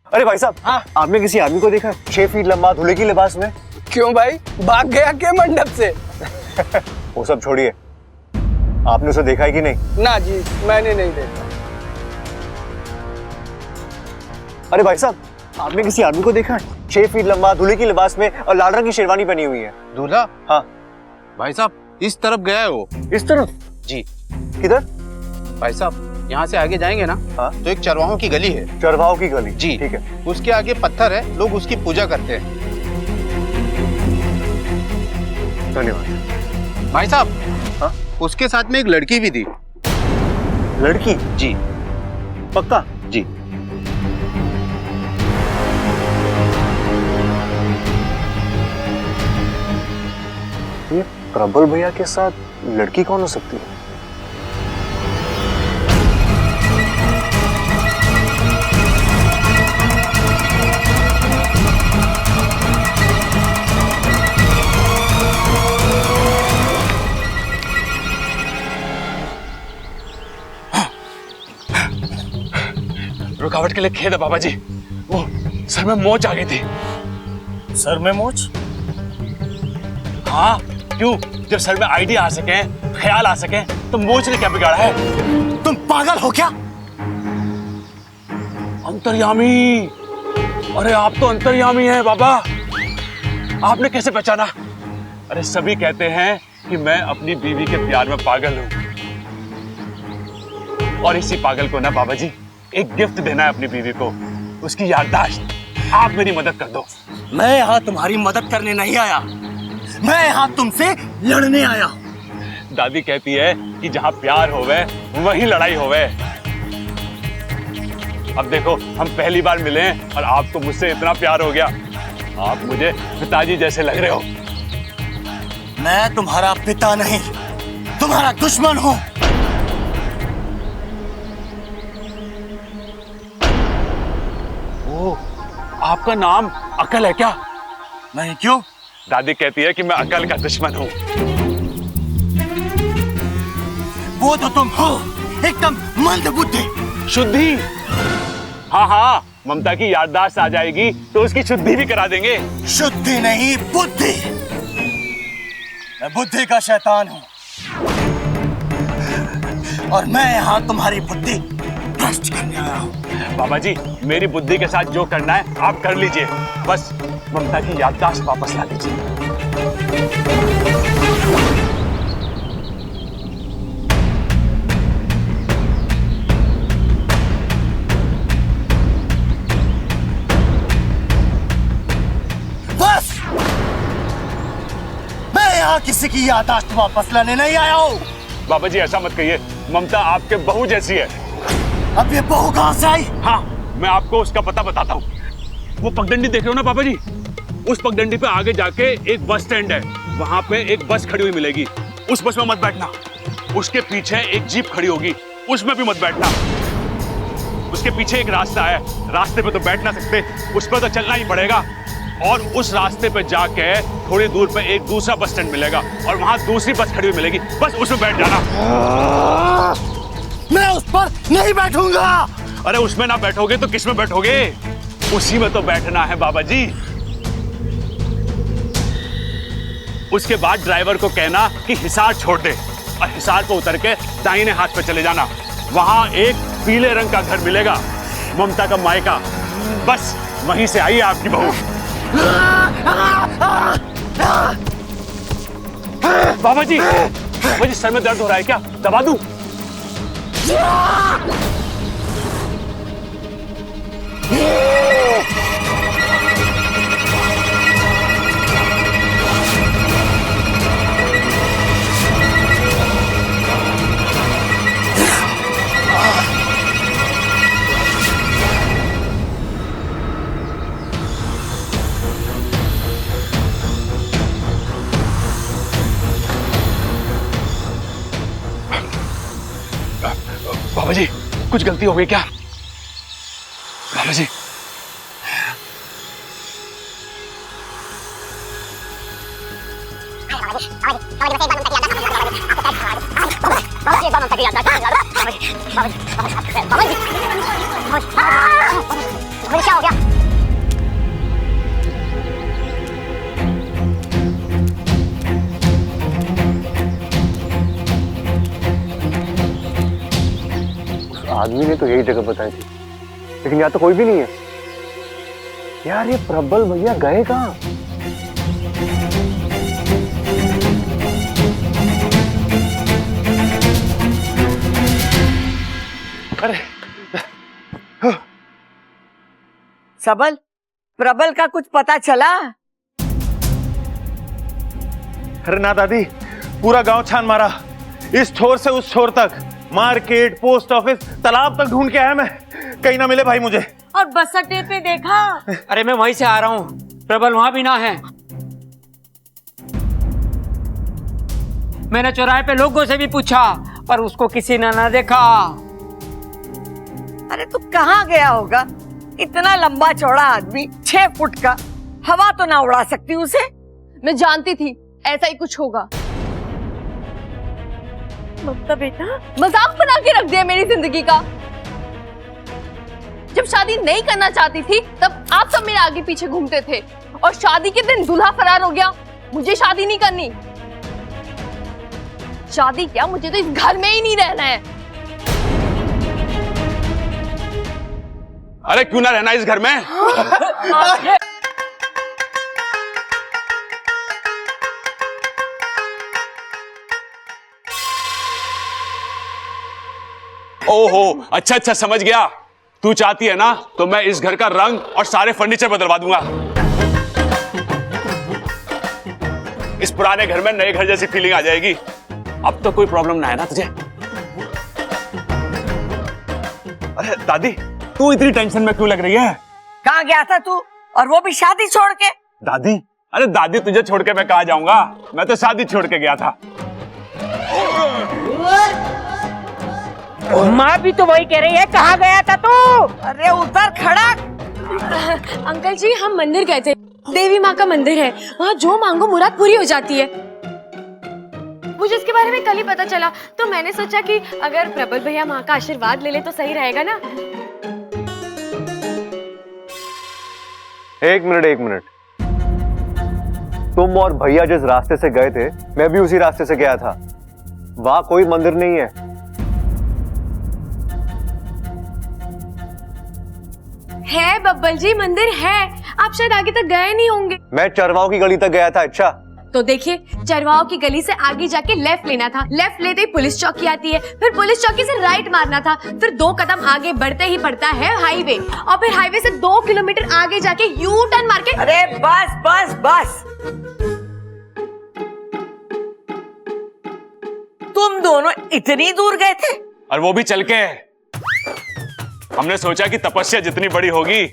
अरे भाई साहब, हाँ? आपने किसी आदमी को देखा 6 फीट लंबा दूल्हे की लिबास में? क्यों भाई, भाग गया क्या मंडप से? वो सब छोड़िए, आपने उसे देखा है कि नहीं? ना जी, मैंने नहीं देखा। अरे भाई साहब, आपने किसी आदमी को देखा है 6 फीट लंबा दूल्हे की लिबास में और लाल रंग की शेरवानी पहनी हुई है? दूल्हा? हाँ। भाई साहब इस तरफ गया है वो। इस तरफ? जी। किधर? भाई साहब यहाँ से आगे जाएंगे ना, हाँ? तो एक चरवाहों की गली है। चरवाहों की गली? जी ठीक है। उसके आगे पत्थर है, लोग उसकी पूजा करते हैं। धन्यवाद। भाई साहब, हाँ? उसके साथ में एक लड़की भी थी। लड़की? जी। पक्का? जी। ये प्रबल भैया के साथ लड़की कौन हो सकती है? रुकावट के लिए खेद है बाबा जी, वो सर में मोच आ गई थी। सर में मोच? हाँ, क्यों? जब सर में आइडिया आ सके, ख्याल आ सके, तो मोच ने क्या बिगाड़ा है? तुम पागल हो क्या? अंतर्यामी! अरे आप तो अंतर्यामी हैं बाबा, आपने कैसे पहचाना? अरे सभी कहते हैं कि मैं अपनी बीवी के प्यार में पागल हूं, और इसी पागल को ना बाबा जी एक गिफ्ट देना है अपनी बीवी को, उसकी याददाश्त। आप मेरी मदद कर दो। मैं यहाँ तुम्हारी मदद करने नहीं आया, मैं यहाँ तुमसे लड़ने आया हूँ। दादी कहती है कि जहाँ प्यार होवे वहीं लड़ाई होवे। अब देखो, हम पहली बार मिले हैं और आपको मुझसे इतना प्यार हो गया। आप मुझे पिताजी जैसे लग रहे हो। मैं तुम्हारा पिता नहीं, तुम्हारा दुश्मन हूँ। ओह, आपका नाम अकल है क्या? नहीं, क्यों? दादी कहती है कि मैं अकल का दुश्मन हूँ। वो तो तुम हो, एकदम मंदबुद्धि। शुद्धि? हाँ हाँ, ममता की याददाश्त आ जाएगी तो उसकी शुद्धि भी करा देंगे। शुद्धि नहीं, बुद्धि। मैं बुद्धि का शैतान हूँ, और मैं यहाँ तुम्हारी बुद्धि भ्रष्ट करने आया हूँ। बाबा जी, मेरी बुद्धि के साथ जो करना है आप कर लीजिए, बस ममता की याददाश्त वापस ला दीजिए। बस, मैं यहाँ किसी की याददाश्त वापस लाने नहीं आया हूँ। बाबा जी ऐसा मत कहिए, ममता आपके बहू जैसी है। अब ये बहू कहाँ से आई? हाँ, मैं आपको उसका पता बताता हूँ। वो पगडंडी देख रहे हो ना बाबा जी, उस पगडंडी पे आगे जाके एक बस स्टैंड है, वहां पे एक बस खड़ी हुई मिलेगी। उस बस में मत बैठना। उसके पीछे एक जीप खड़ी होगी, उसमें भी मत बैठना। उसके पीछे एक रास्ता है, रास्ते पे तो बैठ ना सकते, उस पर तो चलना ही पड़ेगा। और उस रास्ते पे जाके थोड़ी दूर पे एक दूसरा बस स्टैंड मिलेगा, और वहां दूसरी बस खड़ी हुई मिलेगी, बस उसमें बैठ जाना। मैं उस पर नहीं बैठूंगा। अरे उसमें ना बैठोगे तो किस में बैठोगे? उसी में तो बैठना है बाबा जी। उसके बाद ड्राइवर को कहना कि हिसार छोड़ दे, और हिसार को उतर के दाहिने हाथ पे चले जाना। वहां एक पीले रंग का घर मिलेगा, ममता का मायका। बस वहीं से आई आपकी बहू। बाबा जी, सर में दर्द हो रहा है क्या? दबा दूं? बाबा जी, कुछ गलती हो गई क्या? बाबा जी, क्या हो गया? आदमी ने तो यही जगह बताई थी, लेकिन यहाँ तो कोई भी नहीं है। यार ये प्रबल भैया गए कहाँ? अरे सबल, प्रबल का कुछ पता चला? अरे ना दादी, पूरा गांव छान मारा, इस छोर से उस छोर तक, मार्केट, पोस्ट ऑफिस, तालाब तक ढूंढ के आया मैं, कहीं ना मिले भाई मुझे। और बस अड्डे पे देखा? अरे मैं वहीं से आ रहा हूँ, प्रबल वहां भी ना है। मैंने चौराहे पे लोगों से भी पूछा पर उसको किसी ने ना देखा। अरे तू कहाँ गया होगा? इतना लंबा चौड़ा आदमी, 6 फुट का, हवा तो ना उड़ा सकती उसे? मैं जानती थी ऐसा ही कुछ होगा। ममता बेटा, मजाक बना के रख दिया मेरी जिंदगी का। जब शादी नहीं करना चाहती थी तब आप सब मेरे आगे पीछे घूमते थे, और शादी के दिन दूल्हा फरार हो गया। मुझे शादी नहीं करनी। शादी क्या, मुझे तो इस घर में ही नहीं रहना है। अरे क्यों ना रहना इस घर में? ओहो, अच्छा अच्छा समझ गया। तू चाहती है ना तो मैं इस घर का रंग और सारे फर्नीचर बदलवा दूंगा। इस पुराने घर में नए घर जैसी फीलिंग आ जाएगी। अब तो कोई प्रॉब्लम ना है ना तुझे? अरे दादी, तू इतनी टेंशन में क्यों लग रही है? कहाँ गया था तू, और वो भी शादी छोड़ के? दादी, अरे दादी तुझे छोड़ के मैं कहाँ जाऊंगा? मैं तो शादी छोड़ के गया था। माँ भी तो वही कह रही है, कहाँ गया था तू? अरे उतर खड़ा। अंकल जी, हम मंदिर गए थे। देवी माँ का मंदिर है, वहाँ जो मांगो मुराद पूरी हो जाती है। मुझे इसके बारे में कल ही पता चला, तो मैंने सोचा कि अगर प्रबल भैया माँ का आशीर्वाद ले ले तो सही रहेगा ना। एक मिनट। तुम और भैया जिस रास्ते से गए थे, मैं भी उसी रास्ते से गया था। वहां कोई मंदिर नहीं है। है बब्बल जी, मंदिर है। आप शायद आगे तक गए नहीं होंगे। मैं चरवाओं की गली तक गया था। अच्छा, तो देखिए, चरवाओं की गली से आगे जाके लेफ्ट लेना था। लेफ्ट लेते ही पुलिस चौकी आती है, फिर पुलिस चौकी से राइट मारना था, फिर 2 कदम आगे बढ़ते ही पड़ता है हाईवे, और फिर हाईवे से 2 किलोमीटर आगे जाके यू टर्न मार के। अरे बस बस बस, तुम दोनों इतनी दूर गए थे? और वो भी चल के। हमने सोचा कि तपस्या जितनी बड़ी होगी,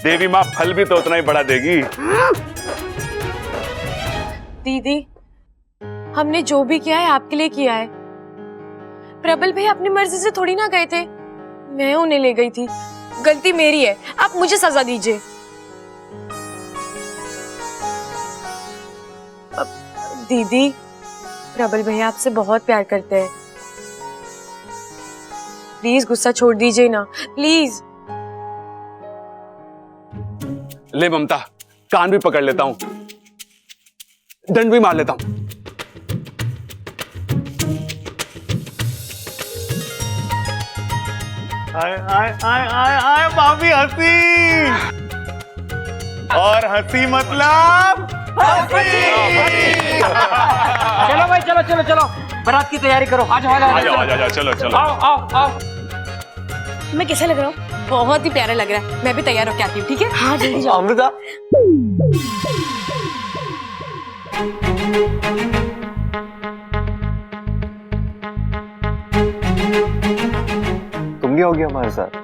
देवी माँ फल भी तो उतना ही बड़ा देगी। दीदी, हमने जो भी किया है आपके लिए किया है। प्रबल भाई अपनी मर्जी से थोड़ी ना गए थे, मैं उन्हें ले गई थी। गलती मेरी है, आप मुझे सजा दीजिए। दीदी, प्रबल भैया आपसे बहुत प्यार करते हैं। प्लीज गुस्सा छोड़ दीजिए ना, प्लीज। ले ममता, कान भी पकड़ लेता हूँ, दंड भी मार लेता हूँ। आए भाभी हंसी, और हंसी मतलब चलो भाई, चलो बारात की तैयारी करो। आ जाओ, चलो। आओ। मैं कैसा लग रहा हूँ? बहुत ही प्यारा लग रहा है। मैं भी तैयार होके आती हूँ, ठीक है? हाँ जल्दी जाओ। अमृता, तुम नहीं होगी हमारे साथ?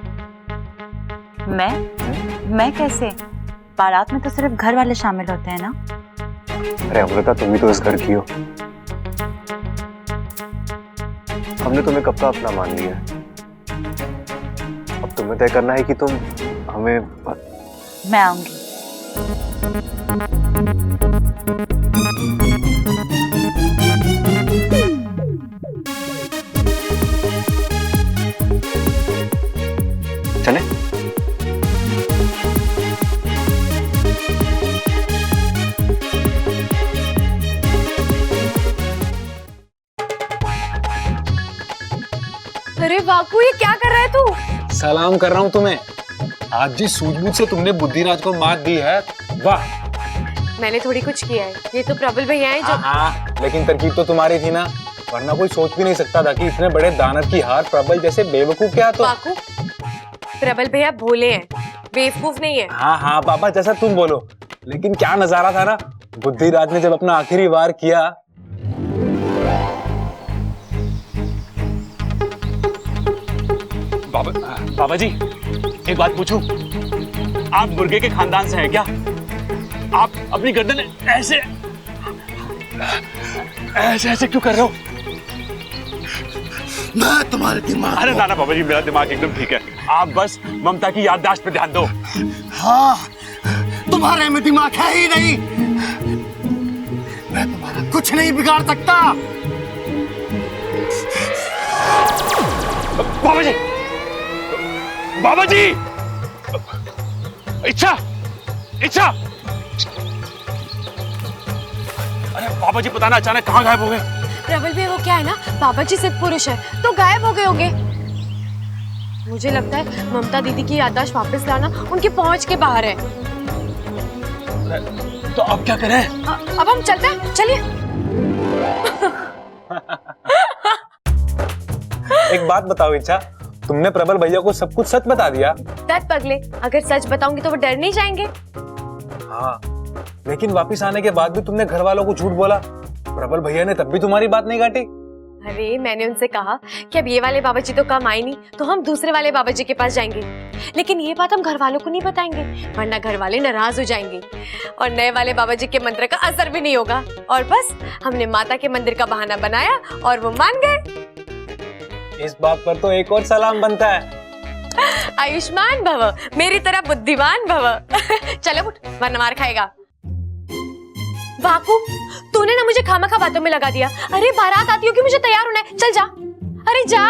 मैं कैसे? बारात में तो सिर्फ घर वाले शामिल होते हैं ना। अरे अमृता, तुम भी तो इस घर की हो। हमने तुम्हें कब का अपना मान लिया है। अब तुम्हें तय करना है कि तुम हमें। मैं आऊंगी। चले? अरे बापू, ये क्या कर रहे तू? सलाम कर रहा हूँ तुम्हें। आज जिस सूझबूझ से तुमने बुद्धिराज को मात दी है, वाह। मैंने थोड़ी कुछ किया है, ये तो प्रबल भैया हैं जो। हाँ, लेकिन तरकीब तो तुम्हारी थी ना, वरना कोई सोच भी नहीं सकता था कि इतने बड़े दानव की हार प्रबल जैसे बेवकूफ क्या तो। बाकू, प्रबल भैया भोले हैं, बेवकूफ नहीं है। हाँ हाँ पापा, जैसा तुम बोलो, लेकिन क्या नजारा था ना बुद्धिराज ने जब अपना आखिरी वार किया। बाबा जी, एक बात पूछूं? आप मुर्गे के खानदान से हैं क्या? आप अपनी गर्दन ऐसे ऐसे ऐसे क्यों कर रहे हो? मैं तुम्हारे दिमाग अरे ना बाबा जी, मेरा दिमाग एकदम ठीक है। आप बस ममता की याददाश्त पे ध्यान दो। हाँ, तुम्हारे में दिमाग है ही नहीं। मैं तुम्हारा कुछ नहीं बिगाड़ सकता। बाबा जी, बाबा जी, इच्छा, इच्छा। अरे बाबा जी, पता ना अचानक कहाँ गायब हो गए। प्रबल भैया वो क्या है ना, बाबा जी सिद्ध पुरुष है तो गायब हो गए होंगे। मुझे लगता है ममता दीदी की याददाश्त वापस लाना उनकी पहुंच के बाहर है। तो अब क्या करें? अब हम चलते हैं, चलिए। एक बात बताओ इच्छा, तुमने प्रबल भैया को सब कुछ सच बता दिया? दत्त पगले, अगर सच बताऊंगी तो वो डर नहीं जाएंगे। हाँ, लेकिन वापिस आने के बाद भी तुमने घर वालों को झूठ बोला। प्रबल भैया ने तब भी तुम्हारी बात नहीं काटी। अरे मैंने उनसे कहा कि अब ये वाले बाबा जी तो काम आए नहीं, तो हम दूसरे वाले बाबा जी के पास जाएंगे। लेकिन ये बात हम घर वालों को नहीं बताएंगे, वरना घर वाले नाराज हो जाएंगे और नए वाले बाबा जी के मंत्र का असर भी नहीं होगा। और बस हमने माता के मंदिर का बहाना बनाया और वो मान गए। इस बात पर तो एक और सलाम बनता है। आयुष्मान भव, मेरी तरह बुद्धिमान भव। चलो उठ, वरना मार खाएगा। वाकू, तूने ना मुझे खामखा बातों में लगा दिया। अरे बारात आती हो कि मुझे तैयार होना है, चल जा। अरे जा।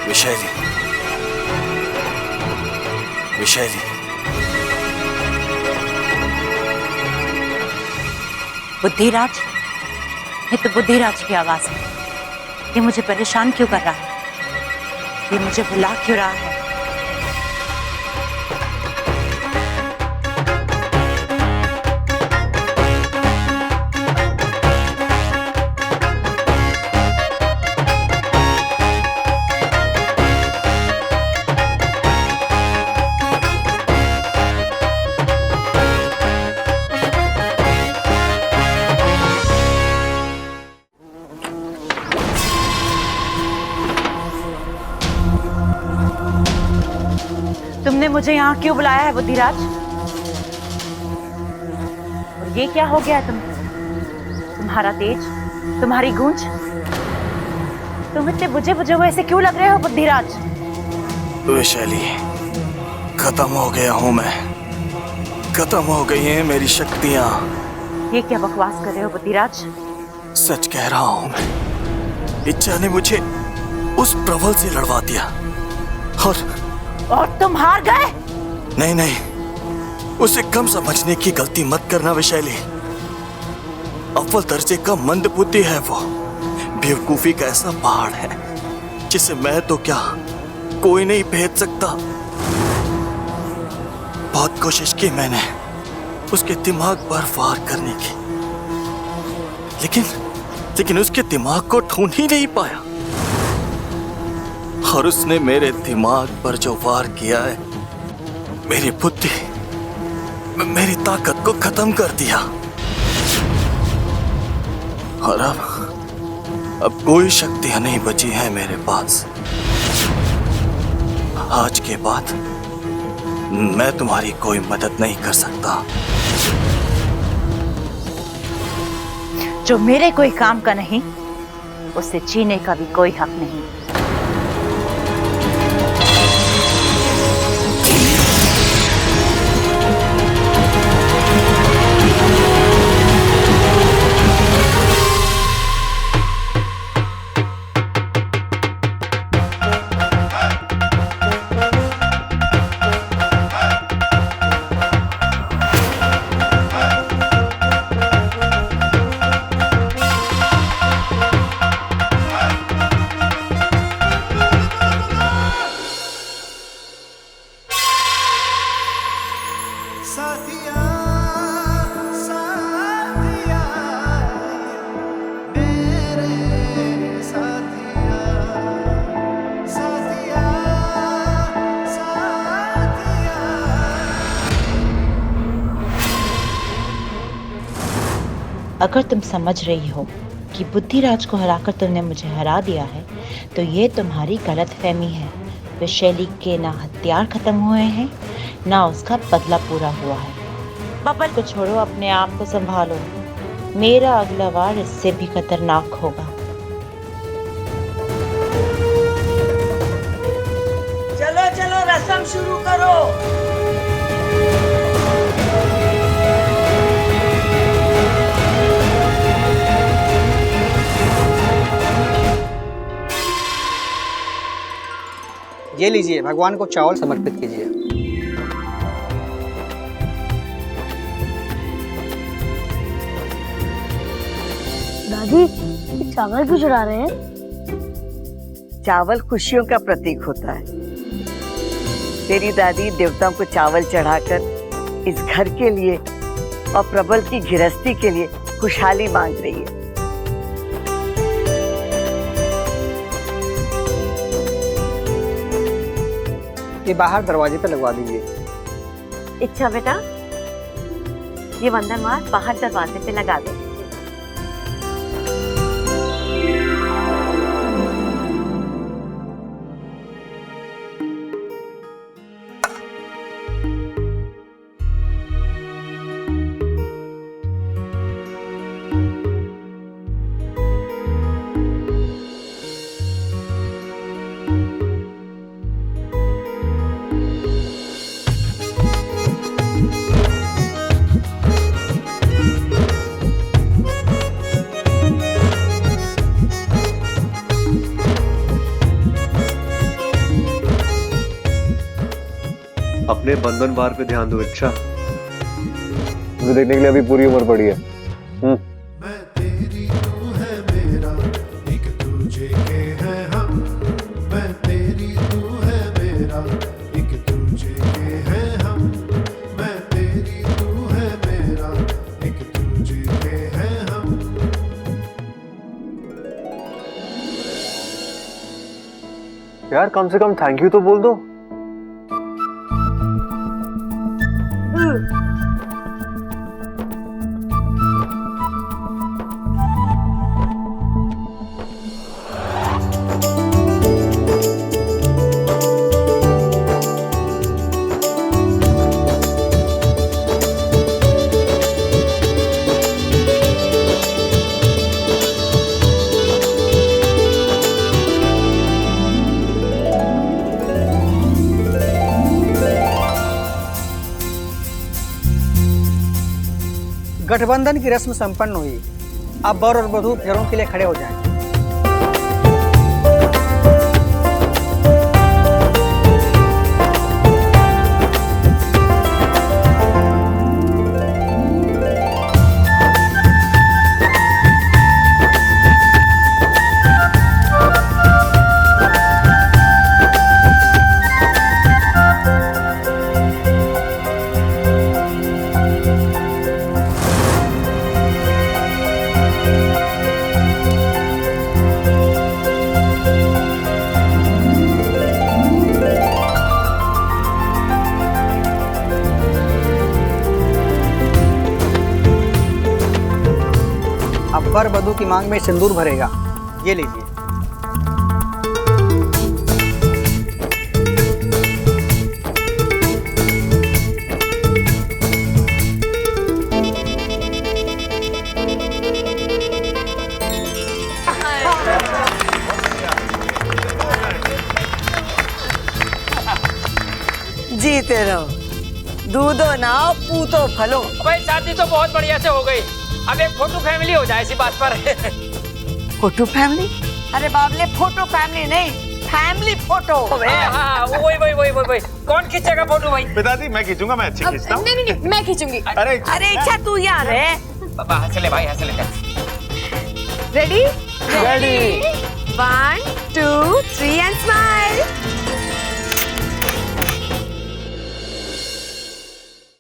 विशैली, विशैली, बुद्धिराज, ये तो बुद्धिराज की आवाज है। ये मुझे परेशान क्यों कर रहा है? ये मुझे बुला क्यों रहा है? तुमने मुझे यहाँ क्यों बुलाया है बुद्धिराज? और ये क्या हो गया तुम्हारा तेज, तुम्हारी गूंज? तुम इतने बुझे बुझे हुए ऐसे क्यों लग रहे हो बुद्धिराज? विशैली, खत्म हो गया हूँ मैं, खत्म हो गई हैं मेरी शक्तियाँ। ये क्या बकवास कर रहे हो बुद्धिराज? सच कह रहा हूँ मैं। इच्छा ने मुझे उस प्रबल से लड़वा दिया और तुम हार गए? नहीं नहीं, उसे कम समझने की गलती मत करना विशैली। अव्वल दर्जे का मंदबुद्धि है वो, बेवकूफी का ऐसा पहाड़ है जिसे मैं तो क्या कोई नहीं भेद सकता। बहुत कोशिश की मैंने उसके दिमाग पर वार करने की, लेकिन उसके दिमाग को ढूंढ ही नहीं पाया। और उसने मेरे दिमाग पर जो वार किया है, मेरी बुद्धि, मेरी ताकत को खत्म कर दिया। और अब कोई शक्तियां नहीं बची हैं मेरे पास। आज के बाद मैं तुम्हारी कोई मदद नहीं कर सकता। जो मेरे कोई काम का नहीं, उससे जीने का भी कोई हक नहीं। अगर तुम समझ रही हो कि बुद्धिराज को हराकर तुमने मुझे हरा दिया है, तो ये तुम्हारी गलतफहमी है। विशैली के ना हथियार खत्म हुए हैं, ना उसका बदला पूरा हुआ है। बबल को छोड़ो, अपने आप को संभालो। मेरा अगला वार इससे भी खतरनाक होगा। चलो चलो, रस्म शुरू करो। ये लीजिए, भगवान को चावल समर्पित कीजिए। दादी, ये चावल क्यों चढ़ा रहे हैं? चावल खुशियों का प्रतीक होता है। तेरी दादी देवताओं को चावल चढ़ाकर इस घर के लिए और प्रबल की गृहस्थी के लिए खुशहाली मांग रही है। ये बाहर दरवाजे पे लगवा दीजिए। इच्छा बेटा, ये वंदनवार बाहर दरवाजे पे लगा दो। अपने बंधन बार पे ध्यान दो। इच्छा, मुझे देखने के लिए अभी पूरी उम्र पड़ी है। यार कम से कम थैंक यू तो बोल दो। गठबंधन की रस्म संपन्न हुई। अब वर और वधू फेरों के लिए खड़े हो जाएं। वर वधू की मांग में सिंदूर भरेगा। ये लीजिए। जीते रहो, दूधो नाओ पूतो फलो। भाई शादी तो बहुत बढ़िया से हो गई, अब एक फोटो फैमिली हो जाए इसी बात पर। Photo family? अरे बाबले, फोटो फैमिली नहीं, फैमिली फोटो। हाँ, वही। कौन खींचेगा फोटो भाई? पिताजी मैं खींचूंगा, मैं अच्छी खींचता हूँ। नहीं, मैं खींचूंगी। अरे अच्छा तू यार है। पापा हंस ले भाई, हंस ले। रेडी? रेडी।